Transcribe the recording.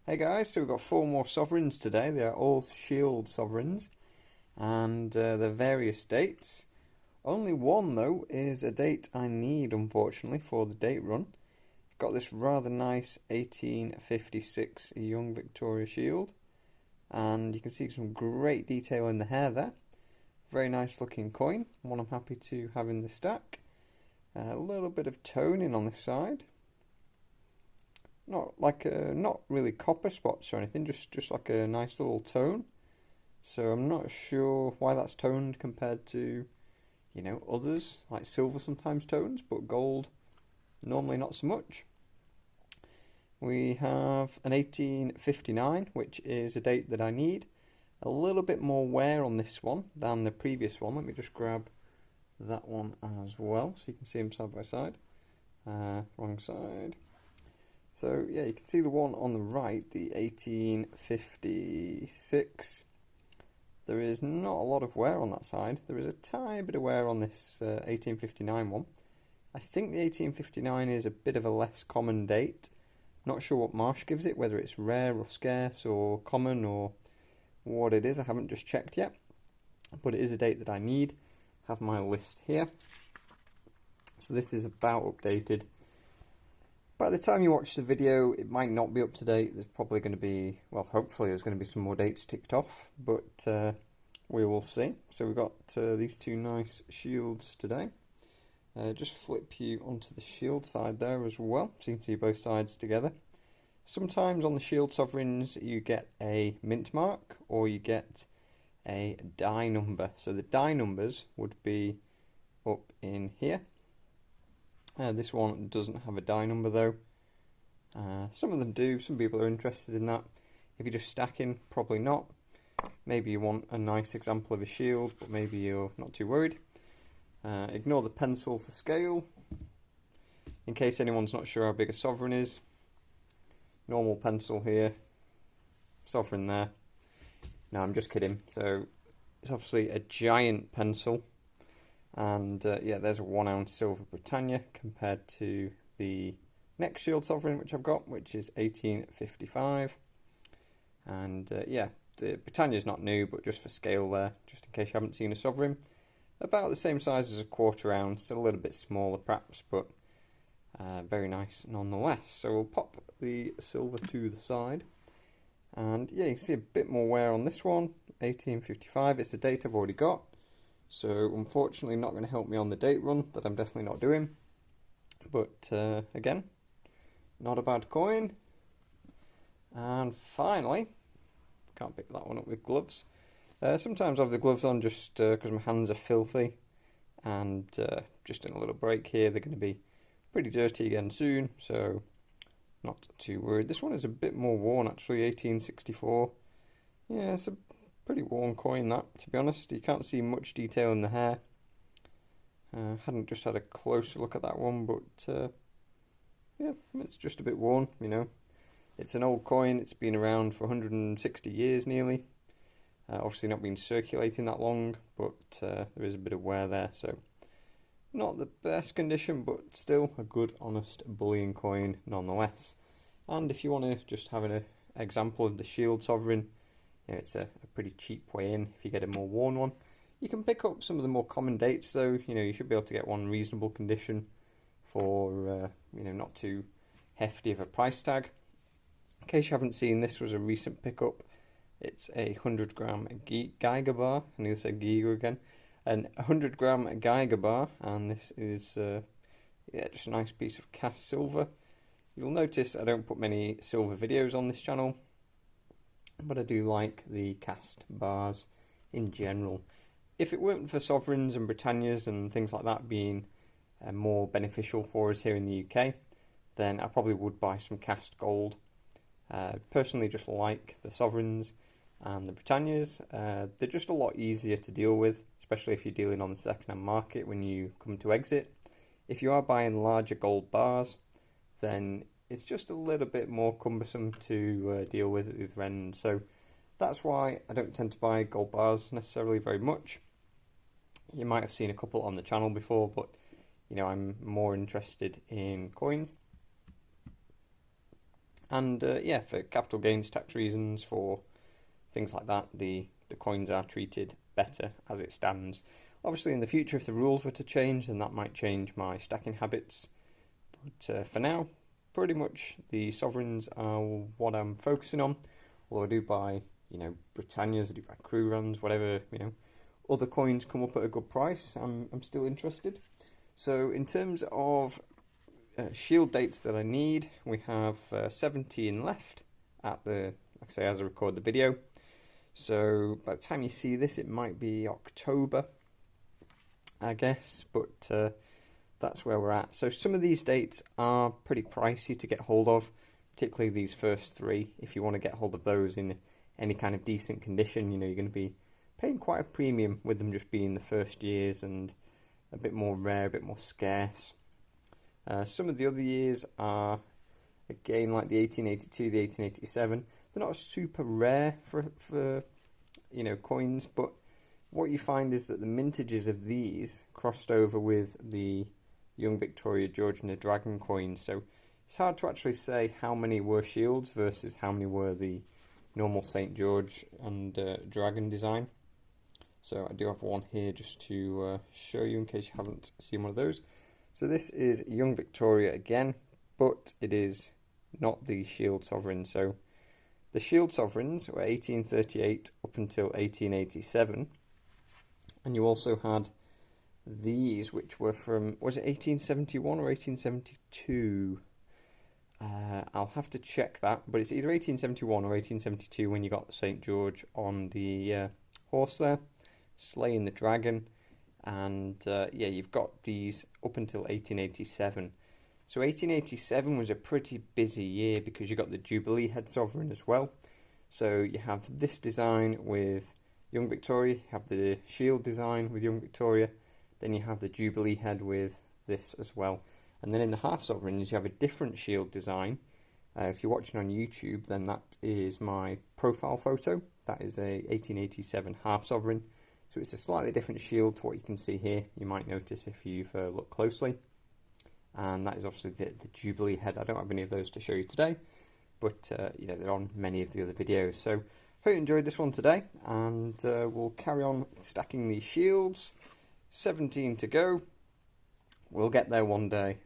Hey guys, so we've got 4 more sovereigns today. They are all shield sovereigns and they're various dates. Only one though is a date I need, unfortunately, for the date run. Got this rather nice 1856 Young Victoria shield, and you can see some great detail in the hair there. Very nice looking coin, one I'm happy to have in the stack. A little bit of toning on this side. Not really copper spots or anything, just like a nice little tone. So I'm not sure why that's toned compared to, others, like silver sometimes tones, but gold normally not so much. We have an 1859, which is a date that I need. A little bit more wear on this one than the previous one. Let me just grab that one as well, so you can see them side by side. Wrong side. So yeah, you can see the one on the right, the 1856. There is not a lot of wear on that side. There is a tiny bit of wear on this 1859 one. I think the 1859 is a bit of a less common date. Not sure what Marsh gives it, whether it's rare or scarce or common or what it is. I haven't just checked yet. But it is a date that I need. Have my list here. So this is about updated. By the time you watch the video, it might not be up to date. There's probably going to be, well, hopefully there's going to be some more dates ticked off, but we will see. So we've got these 2 nice shields today. Just flip you onto the shield side there as well, so you can see both sides together. Sometimes on the shield sovereigns you get a mint mark or you get a die number. So the die numbers would be up in here. This one doesn't have a die number though. Some of them do, some people are interested in that. If you're just stacking, probably not. Maybe you want a nice example of a shield, but maybe you're not too worried. Ignore the pencil for scale. In case anyone's not sure how big a sovereign is. Normal pencil here, sovereign there. No, I'm just kidding. So it's obviously a giant pencil. And yeah, there's a 1 ounce Silver Britannia compared to the next shield sovereign which I've got, which is 1855. And yeah, the Britannia's not new, but just for scale there, just in case you haven't seen a sovereign. About the same size as a 1/4 ounce, a little bit smaller perhaps, but very nice nonetheless. So we'll pop the silver to the side. And yeah, you can see a bit more wear on this one, 1855. It's the date I've already got. So unfortunately not going to help me on the date run, that I'm definitely not doing. But again, not a bad coin. And finally, can't pick that one up with gloves. Sometimes I have the gloves on just because my hands are filthy. And just in a little break here, they're going to be pretty dirty again soon. So not too worried. This one is a bit more worn actually, 1864. Yeah, it's a pretty worn coin that, to be honest. You can't see much detail in the hair. Hadn't just had a closer look at that one, but yeah, it's just a bit worn, It's an old coin, it's been around for 160 years nearly. Obviously not been circulating that long, but there is a bit of wear there, so not the best condition, but still a good, honest bullion coin nonetheless. And if you want to just have an example of the shield sovereign, it's a pretty cheap way in if you get a more worn one. You can pick up some of the more common dates though. You should be able to get one reasonable condition for not too hefty of a price tag. In case you haven't seen, this was a recent pickup. It's a 100 gram Geiger bar. I need to say Geiger again. An 100 gram Geiger bar, and this is just a nice piece of cast silver. You'll notice I don't put many silver videos on this channel, but I do like the cast bars in general. If it weren't for sovereigns and Britannias and things like that being more beneficial for us here in the UK, then I probably would buy some cast gold. Personally, just like the sovereigns and the Britannias. They're just a lot easier to deal with, especially if you're dealing on the second-hand market when you come to exit. If you are buying larger gold bars, then it's just a little bit more cumbersome to deal with at the other end. So that's why I don't tend to buy gold bars necessarily very much. You might have seen a couple on the channel before, but I'm more interested in coins. And yeah, for capital gains tax reasons, for things like that, the coins are treated better as it stands. Obviously, in the future, if the rules were to change, then that might change my stacking habits. But for now, pretty much the sovereigns are what I'm focusing on. Although I do buy, Britannias, I do buy crew runs, whatever, other coins come up at a good price, I'm still interested. So in terms of shield dates that I need, we have 17 left at the, like I say, as I record the video. So by the time you see this, it might be October, I guess, but that's where we're at. So some of these dates are pretty pricey to get hold of, particularly these first three. If you want to get hold of those in any kind of decent condition, you're going to be paying quite a premium with them just being the first years and a bit more rare, a bit more scarce. Some of the other years are, again, like the 1882, the 1887. They're not super rare for coins, but what you find is that the mintages of these crossed over with the Young Victoria, George and the Dragon coins. So it's hard to actually say how many were shields versus how many were the normal St. George and Dragon design. So I do have one here just to show you in case you haven't seen one of those. So this is Young Victoria again, but it is not the Shield Sovereign. So the Shield Sovereigns were 1838 up until 1887. And you also had these, which were from, was it 1871 or 1872? I'll have to check that, but it's either 1871 or 1872 when you got St. George on the horse there, slaying the dragon. And yeah, you've got these up until 1887. So 1887 was a pretty busy year because you got the Jubilee Head Sovereign as well. So you have this design with Young Victoria, you have the Shield design with Young Victoria, then you have the Jubilee Head with this as well. And then in the Half Sovereigns, you have a different Shield design. If you're watching on YouTube, then that is my profile photo. That is a 1887 Half Sovereign. So it's a slightly different shield to what you can see here. You might notice if you've looked closely. And that is obviously the Jubilee Head. I don't have any of those to show you today, but they're on many of the other videos. So hope you enjoyed this one today, and we'll carry on stacking these shields. 17 to go. We'll get there one day.